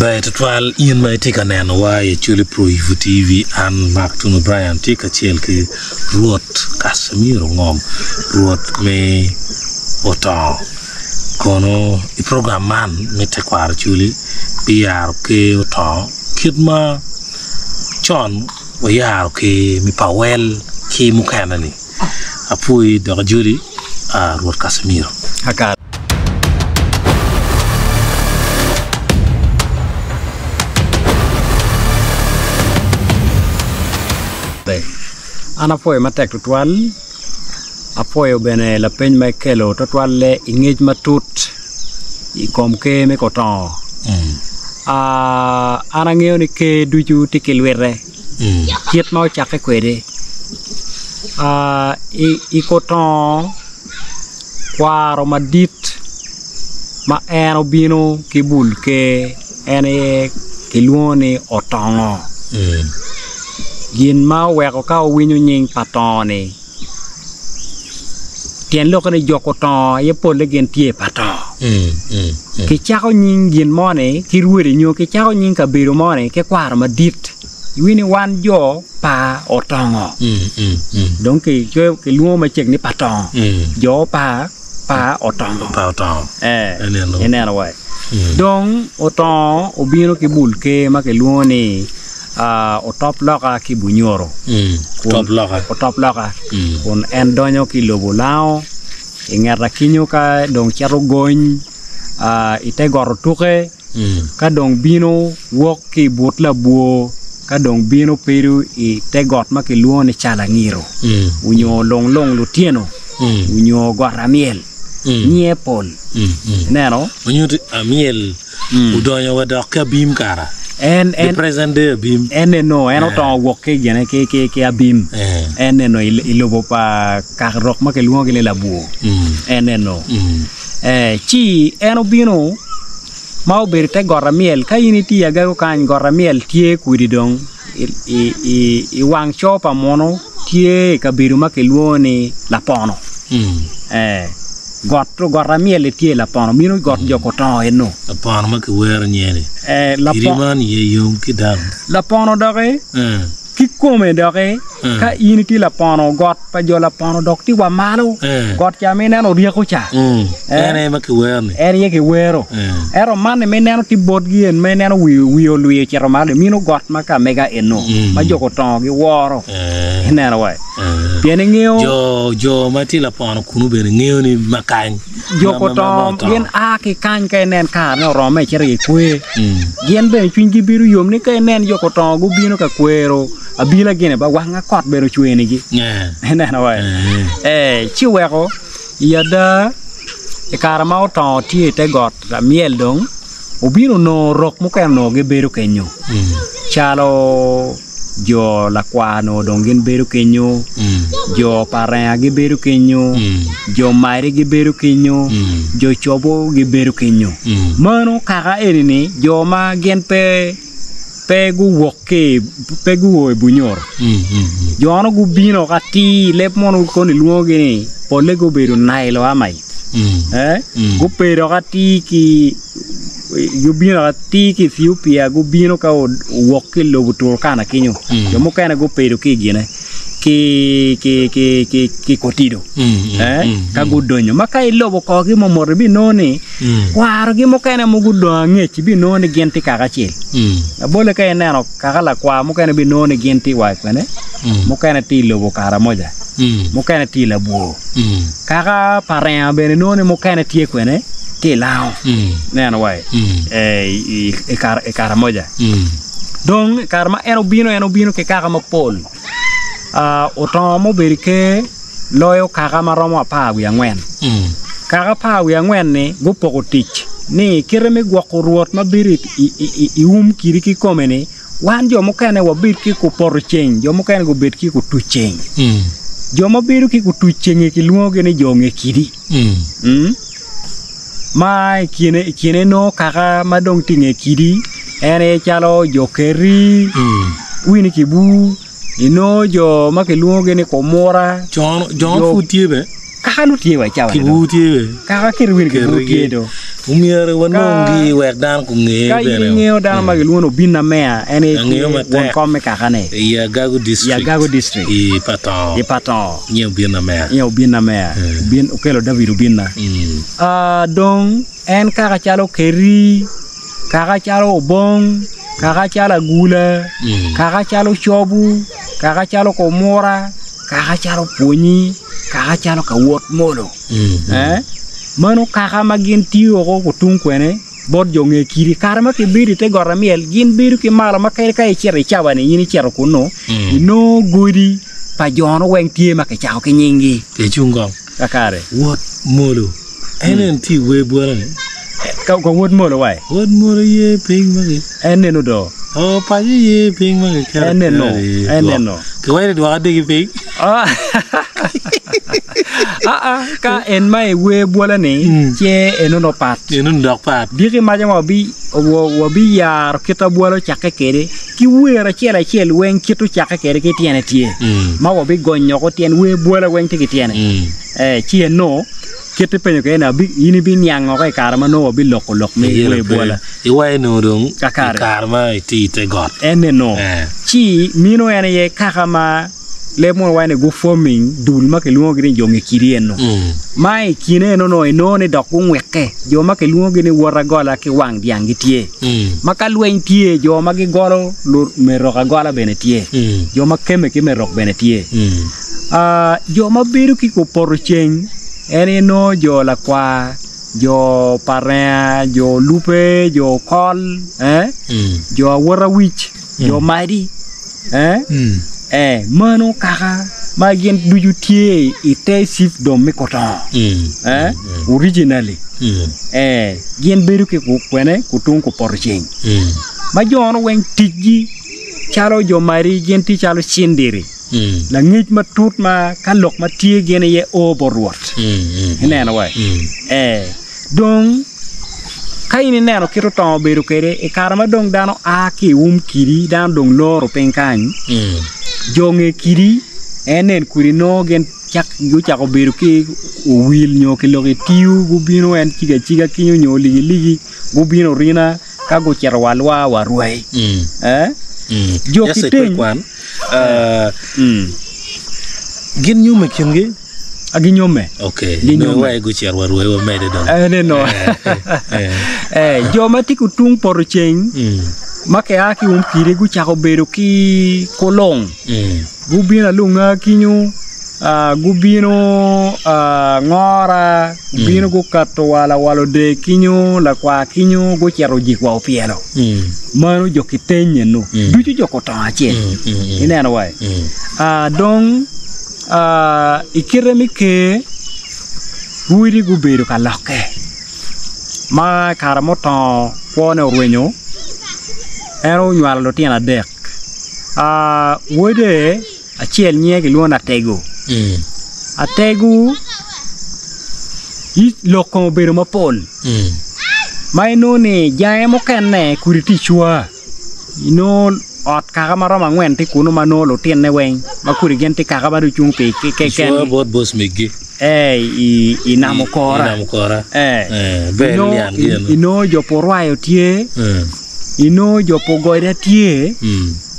But while Ian might take an an why Chili Pro TV and Mark Tuno Brian take a chelke ruot Casemiro ngom ruot me ota kono I program man me te kwar chuli PR ke ota kidma John wayar ke mi pawel ki mukana ni apui da juli ruot Casemiro haka ana foi matek tutwal apoyo bene la peny ma kelo tutwal le ingej matut I komke me koton ana ngeo ni ke duju tikilwere kiet ma chake kwede I koton kwaro madit ma eno bino kibul ke ene kiluoni otongo gin ma weko ka winyo nying patoni tien loko ni joko ton ye pole gen tie paton ki chako nying gin mone ki ruwede nyo ki chako nying kabiru mone ke kwaro madit wini wan jo pa otongo donc ke luo ma chek ni paton jo pa otongo eneno way donc oton obino ki bul ke ma ke luo ni o top loka ki bunyoro top loka kun en donyo ki lobo lao ingera kinyo ka dong charo gony ite goro tuke ka dong bino wok ki butla buo ka dong bino peru ite got ma ki luo ni chala ngiro unyo long lutieno unyo goramiel niepol neno unyo amiel udonyo wadok bim kara en present day bim no oton wok ke gene ke abim no ilobo pa karok ma ke luo ke le labuo no chi bino ma ober te goramiel ka initi aga ko kan goramiel tie kudi dong I wang chopa mono tie kabiru ma ke luo ni lapono got goramiel tie lapono bino got jokoton eno lapono ma ke wer nyene lapono ye yum kidan lapono dore ki come dore ka initi lapono got pa jo lapono dok ti wa malo got cha me neno rieko cha ene ma ke wer ni ene ke wero ero man me neno ti bodgi en me neno wi luye chero malo mino got ma ka mega eno ma jokoton gi woro neno way piene ngeo jo mati lapono kunu be ngeo ni makany jokoton gen ki kan ka nen ka no rome chere kwe gen be chwingi biru yom ni ka nen jokoton go bino ka kwero abila gene ba wanga kot bero chweni gi neno way chi weko yada karama oton tie te got miel dong obino no rok mo ka no ge bero kenyo chalo jo la kwano dongin beru kenyo jo paraya gi beru kenyo jo mairi gi beru kenyo jo chobo gi beru kenyo mano kaka erini jo ma gen pegu woke pegu e bunyor jo ano gu bino kati lep mono koni luo gini pole gu beru nailo amai gu pero kati ki yubino ati ki Ethiopia go bino ka woke logo turkana kinyo yo mo kana go pero ki gine ki kotido ka go donyo maka ilobo ko gi mo morbi noni kwaro gi mo kana mo go dongechi bi noni genti ka gachel abole ka enano ka la kwa mo kana bi noni genti wa kwene mo kana ti lobo kara moja mo kana ti labo kaka parent bene noni mo kana ti kwene ke lao neno way kara moja donc karma eno bino ke kaka mapol oton mo berike loyo kaka maromo pa wi angwen kaka pa wi angwen ni go pogo tich ni kireme gwako ruot mabirit kiri ki komene wan jo mo kane wabir ki ko por cheng jo mo kane go bet ki ko tu cheng jo mo biru ki ko tu cheng ki luoge ni jo nge kidi ma kiene no kaka madong tinge kidi ene chalo jokeri wini kibu ino jo make luoge ni komora John futie be kaka no tie wa chawa kibu tie be kaka kirwin kibu tie do Umiere wanongi wek dan ku nge. Ka ngeo dan ma giluono Obinna Mea ene won komme kakane. Ya Gago district. I Patong. Nye Obinna Mea. Bin okelo David Obinna. Dong en kaka chalo Keri, kaka chalo Obong, kaka chalo Gula, kaka chalo Chobu, kaka chalo Komora, kaka chalo Ponyi, kaka chalo Kawot Molo. Mano kaka magin tiyo ko kutung kwene bod jonge kiri karma ke biri te gorra miel gin biru ke mala makere ka ichere chawa ni yini chero kuno no gudi pa jono weng tie ma ke chao ke nyingi ke chungong kakare wot molo enen ti we buara ni ka ko wot molo wai wot molo ye ping magi eneno do pa ye ping magi eneno ke wai do ade ki ping ka en mai we bola ni che enono pat dok pat diri maja wo bi yar kita bola chake kere ki wera chela wen kitu chake kere ke tiene tie ma wo bi gonyo ko tien we bola wen te ke tiene chi no kete penyo ke na bi ini bi nyang ko karma no wo bi lok me we bola I wai no dong karma ti te got eneno chi mino ene ye kakama le mo wane go forming dul ma ke luo gini jonge kirieno mai kine no ne dok weke jo ma ke luo gini wora gola ke wang diang gitie maka luen tie jo ma gi golo lur mero ka gola benetie jo ma keme ke mero benetie jo ma biru ki ko porcheng ene no jo la kwa jo parra jo lupe jo kol jo wora wich jo madi mano kaka magien duju tie ite sif do mikoton originally gien beru ke ku kwene kutung ku porcheng ma jono wen tiji chalo jo mari gien ti chalo chindiri la ngich ma tut ma kalok ma tie gien ye oborwot nena wai dong kaini neno kiro to beru kere e karama dong dano aki kiri dan dong loro penkan jonge kiri enen kuri no gen chak yu chako beru ki wil nyo ke loge tiu gubino en chiga kinyo nyo ligi gubino rina kago cherwalwa warwai jo kiteng gin nyu mekinge aginyome okay no way go cherwa ruwe wa mede don no jo mati kutung porcheng make aki kiri gu chako beru ki kolong gubina lunga kinyo gubino ngora gubino gu kato walo de kinyo la kwa kinyo gu chero jikwa opielo mano jo kitenye no duju jo kotache ina wai dong ikiremi ke wiri gu beru ka loke ma karamoto pone orwenyo ero nywalo lo tiena dek wode achiel nyege luona tego ategu it loko beru mapol mai no ne jae mo kenne kuriti chua ino ot kaka maroma ngwen ti kuno manolo tienne wen makuri gente kaka baru chung pe ke so bot bos migi i namukora belian ino jo porwayo tie ino jo pogoida tie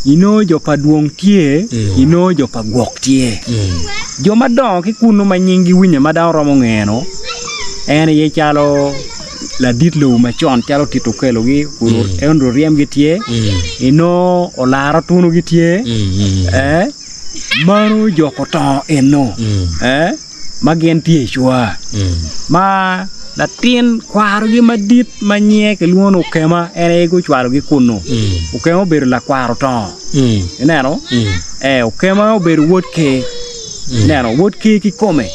ino jo paduong tie ino jo pagwok tie jo madon ki kuno manyingi winye madan romo ngeno ene ye chalo la ditlo machon chalo titokelo gi endo riem gi tie ino olara tunu gi tie manu jo koton eno magen tie chua ma la tin kwaro gi madit manye ke luono kema ene go chwaro gi kuno ukemo ber la kwaro ton neno ukema ber wotke neno wotke ki come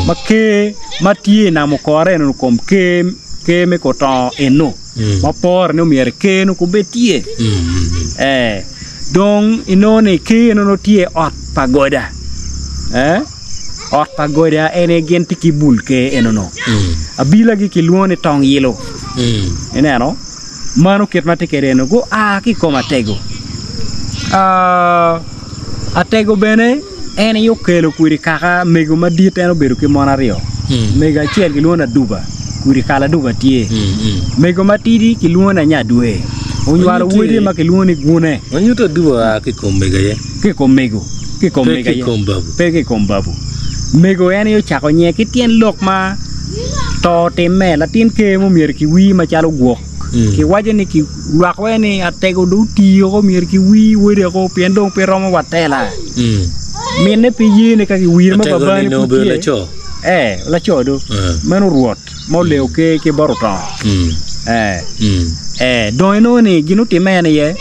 ma ke matie na mo kore no kom ke me koton eno ma por no mier ke no ko betie dong inone ke no tie ot pagoda ot pagoda ene genti ki bulke enono abila gi kiluone tong yelo eneno mano ket mate kereno go ki koma tego atego bene ene yo kelo kuri kaka mego madit eno beru ki monario mega chiel gi luona duba kuri kala duga tie mego matidi ki luona nya due unywalo wede ma ki luoni gune onyuto duwa ki komega ye ki komego ye pe ki kombabu mego en yo chako nye ki tien lok ma to teme la tin ke mo mier ki wi ma chalo guok ki waje ni ki wakwe ni atego do tiyo ko mier ki wi wede ko piendong pe romo watela mene pe yene ka ki wir ma babani no be la cho la cho do meno ruot mo leo ke baruta do no ni ginu timene ye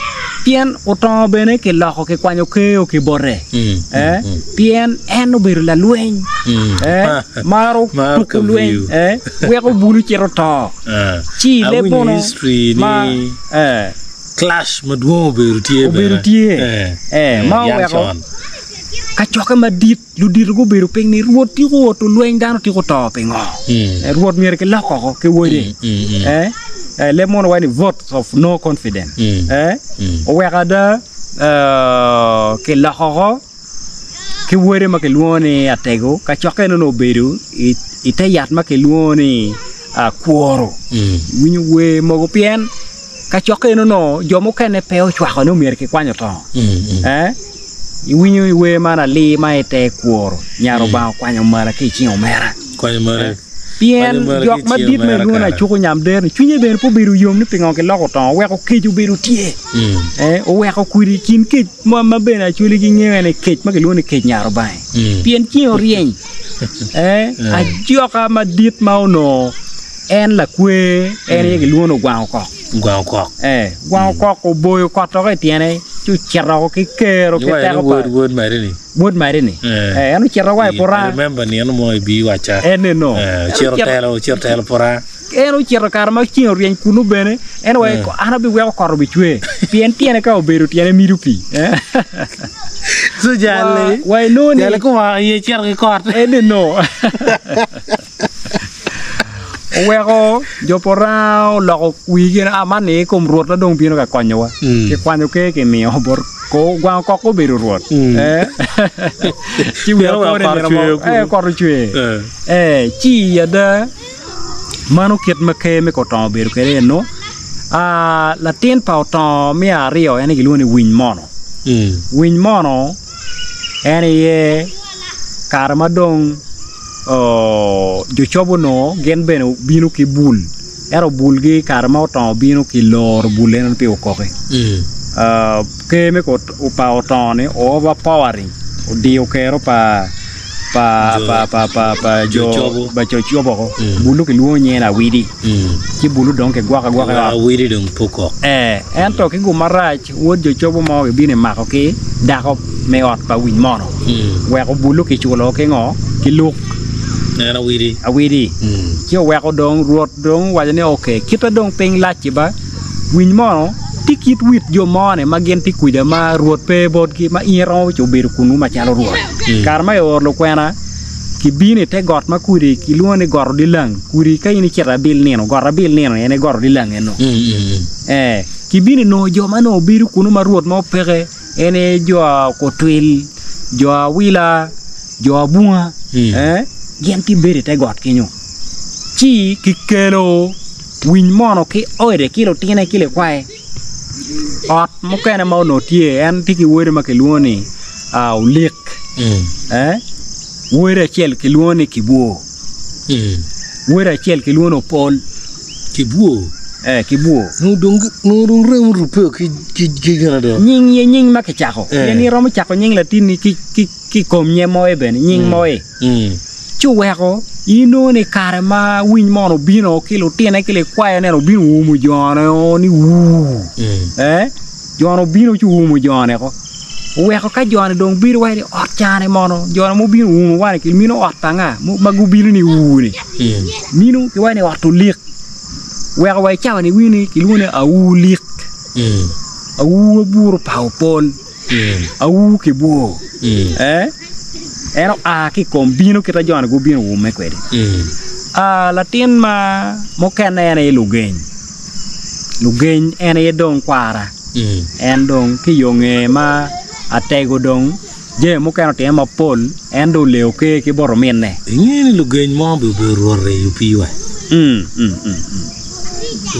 pien oton bene ke la ko ke kwanyo ke o ke borre pien eno beru la luen maro ku luen we ko bulu chero to chi le bono ma clash madwo beru tie ma we ko ka choka madit lu dir go beru peng ni ruot ti go to luen dano ti go to pengo ruot mier ke la ko ke wode le mon wani vote of no confidence o wegada ke la ho ke wore ma ke luoni atego ka choke no beru ite yat ma ke luoni kuoro winyu we mogo pien ka choke no jomo kene peo chwa no mier ke kwanyo to winyu we mana li ma ite kuoro nyaro ba kwanyo mara ke chingo mera kwanyo mara bien jok ma dit me luna chuko nyam der chunye ben po biru yom ni pingo ke loko ton we ko keju biru tie o we ko kuri kin ke ma bena chuli gi ngene ke ma ke luna ke nyaro bai bien chi orien a joka ma dit ma ono en la kwe en ye luna gwa ko gwa ko ko boyo ko to ke tiene chu chero ko ke kero ke ta ko wood marini anu chero wa pora remember ni anu mo bi wacha no chero telo pora enu chero karma chi orien kunu bene en wa ko ana bi we ko bi chwe pien tiene ka oberu tiene mirupi so jale wa no ni jale ko wa ye chero ko no Wego jopora lo wigi amane kom ruot la dong pino ka konyo wa ke kwanyo ke mi obor ko gwa ko beru ruot chi we ko chwe chi ya da manu ket make me ko ton beru ke no la tin pa ton mi ario ene gi luni win mono ene ye karma dong jo chobo no gen beno binu ki bul ero bul gi karma to binu ki lor bulen pe o koke ke me ko pa otone o va powering o dio kero pa jo ba chobo ko bulu ki luo nyena widi ki bulu don ke gwa widi don poko ento ki gumarach wod jo chobo mo bine mako ki dako me ot pa win mono we ko bulu ki chulo ke ngo ki luk na widi ki o we ko dong ruot dong wa ne okay kita dong peng la chi ba win mono tikit wit jo mone magen ti kuida ma ruot pe bod ki ma iro cho ber kunu ma chalo ruot karma yo lo kwena ki bine te got ma kuri ki luone gor di lang kuri ka ini chera bil neno gor bil neno ene gor di lang eno ki bine no jo ma no ber kunu ma ruot mo pere ene jo ko twil jo wila jo bunga gen ti bere te got kinyo chi ki kelo win mono ki oide kilo tine kile kwae ot mo kene mo no tie en tiki wore ma ke luoni ulik wore chel ke luoni kibuo wore chel ke luono pol kibuo no dung rem rupe ki gana do nying ma ke chako ni romo chako nying latini ki komnye moe ben nying moe chuweko ino ne karma win mono bino kilo tiene kile kwae ne bino umu jone ni jono bino chu umu jone ko weko ka jone dong biro wa ni ot chane mono jone mo bino umu wa ki mino ot tanga magu bino ni uni mino ki wa ni ot lik weko wa chawa ni wini ki lune lik buru paupol ki buo eno ki kombino kita jona go bino wume kwede latin ma mo kene ene lugeny ene dong kwara en dong ki yonge ma atego dong je mo kene te ma pol en do leo ke boro minne ngini lugeny mo be ruore yupi wa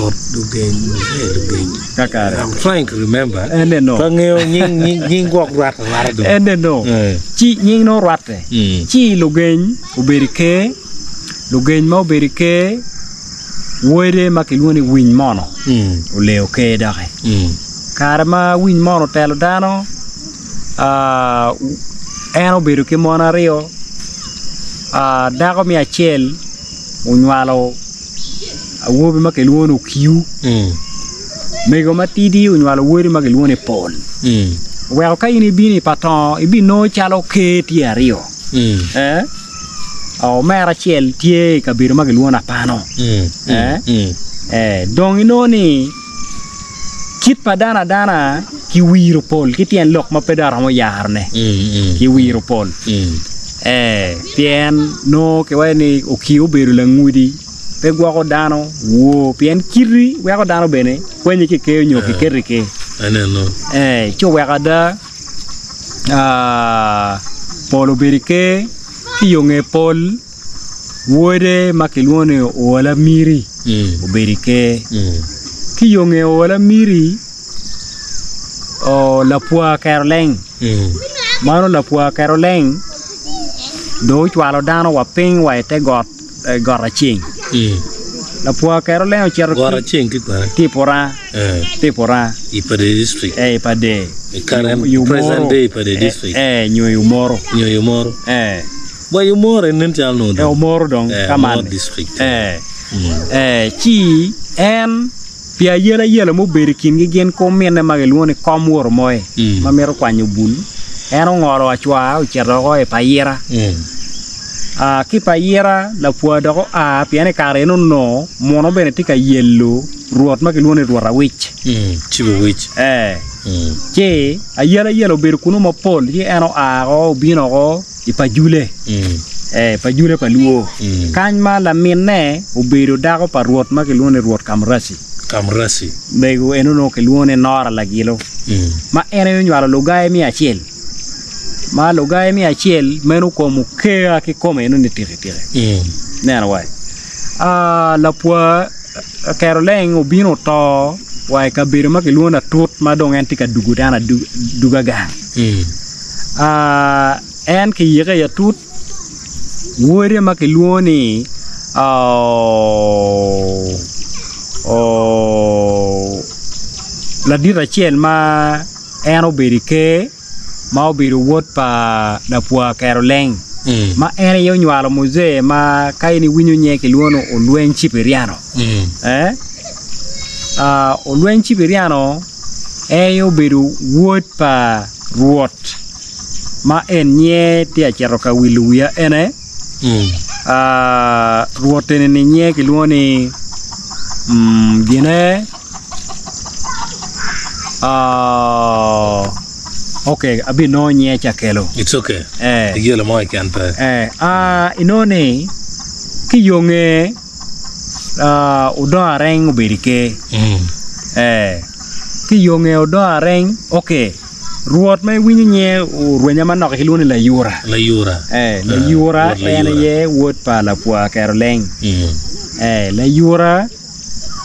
What Lugain? Kakare. I'm trying to remember. And no. Pangeo nying walk rat rado. And no. Chi nying no rate. Chi Lugain uberike. Lugain ma uberike. Wede makiluni win mono. Uleo ke dake. Karma win mono telo dano. Eno uberike mona rio. Dako mi achel unywalo awobi makeluonu kiu mego matidi unywalo wori makeluone pol well ka ini bini paton ibi no chalo ke ti ario o mera chel tie kabiro makeluona pano dong inoni kit padana dana ki wiro pol kitien lok mapedara mo yarne ki wiro pol pien no ke wani o kiu beru la ngudi pe gwa dano wo pien kiri we ko dano bene kwenye ke nyo ke kerike aneno cho we da polo berike ki yonge pol wode makelone wala miri o berike ki yonge wala miri o la pua Caroline mano la pua Caroline do chwalo dano wa ping wa te got goraching la pua Caroline cher goraching tipora ipade district ipade current present day ipade district nyuyumoro boy umoro nen chalno umoro dong kaman district chi en pia yela mo berikin gi gen ko mene mageluone komwor moe mamero kwanyo bul eno ngoro achwa uchero ko e payira ki payira la puado piane kare no mono bene tika yello ruot makeluone ruora wich chibo wich che ayela yelo ber kuno mapol ye eno go bino go ipajule pajule paluo kanma la minne ubero dago pa ruot makeluone ruot kamrasi bego eno no keluone nora la gilo ma eno nywalo lugae mi achiel ma lugae mi achiel meno como kea ki come eno ni tire nena wai la pua Caroline ubino to wai kabiro ma keluona tot ma dong entika dugudana dugaga en ki yega ya tut wore ma keluoni la dira chiel ma eno berike ma obiru wot pa la pua Caroline ma ene yo nywalo muzee ma kaini winyo nyeke luono olwen chiperiano olwen chiperiano yo biru wot pa ruot ma en nye tia cheroka wiluya ene ruot ene ni nyeke luoni gine okay, abi no nye chakelo. It's okay. Yelo mo can pa. Inone ki yonge udo areng uberike. Ki yonge udo areng okay. Ruot me winyo nye urwenya manok hiluni la yura. La yura ene ye wot pa la pua Caroline. La yura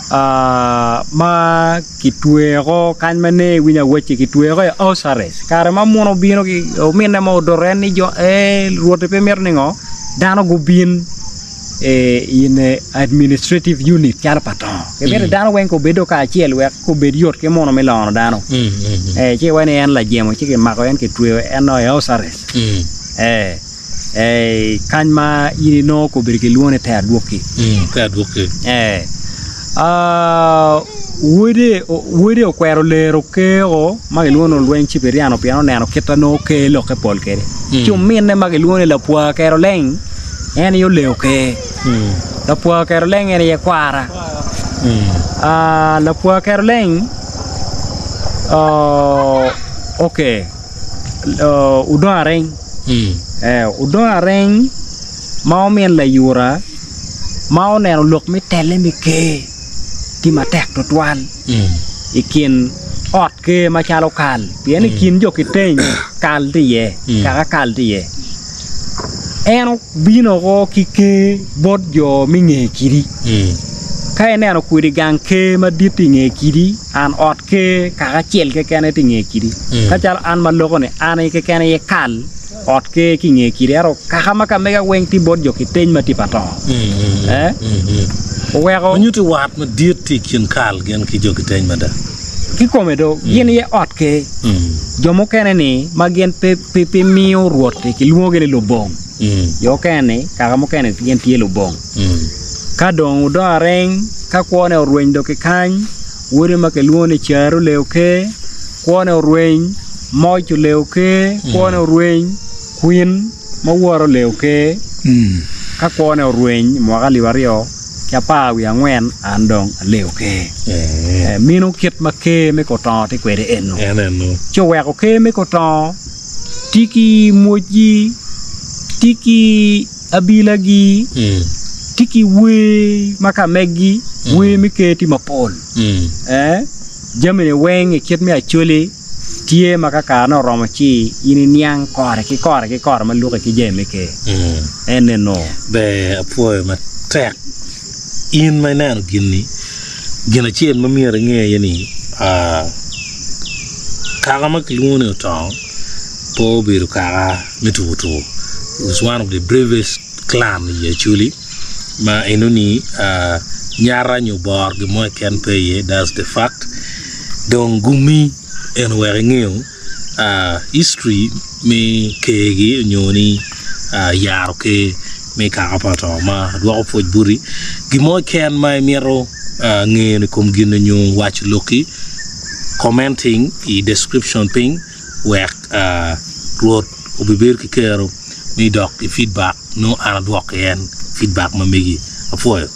ma kituero kan mane winya weche kituero osares kare ma mono bino ki o mena mo doreni jo ruote premier ningo dano go bin in administrative unit kala paton ke bere dano wen ko bedo ka achiel we ko bediot ke mono melono dano che wen en la jemo che ke mako en kituero en osares kan ma ini no ko berke luone ta duoki Wode o kwero lero ke o mageluono lwen chiperiano piano neno ketano ke lo ke pol kere chumine mageluone la pua Caroline en yo leo ke la pua Caroline en ye kwara la pua Caroline okay udon areng udon areng mao men la yura mao neno lok mi tele mi ke ti matek to twan ikin ot ke machalo kal pieni kin jo kiteny kal ti ye kaka kal ti ye eno bino go kike bod jo minge kiri ka eno kuri gang ke maditi nge kiri an ot ke ka chiel ke kene tinge kiri ka chal an malogo ne an ke kene ye kal ot ke ki nge kiri aro ka kama ka mega wen ti bod jo ki ten mati pato wego nyuti wat ma dirti kin kal gen ki jo ki ten mada ki komedo yen ye ot ke jomo kene ni magen pe miyo ruote ki luoge le lobong yo kene ka mo kene gen tie lobong ka dong do areng ka kuone orweny do ke kany wore ma ke luone charo leuke kuone orweny mocho leuke kuone orweny queen ma woro leuke ka kuone orweny mo ga liwario kya pa wi angwen andong leuke mino kit make me ko to te kwere eno cho we ko ke me ko to tiki moji tiki abilagi tiki we maka megi we mi keti mapol jamene weng e kit me achole tie maka ka no romo chi ini niang kore ki ma luka ki jeme ke eneno be apoy ma tek in my nan gina chien ma mier nge yani kaga ma kilune to po biru kaga mitutu was one of the bravest clan actually ma enoni nyara nyu bor gi mo ken peye that's the fact don gumi en weringiu history me kegi nyoni yaro ke me ka apato ma dwa foj buri gi mo ken mai miro ngene kom gina nyu watch loki commenting the description thing where wrote obibir ki kero me doc the feedback no ana dwa ken feedback ma megi afoyo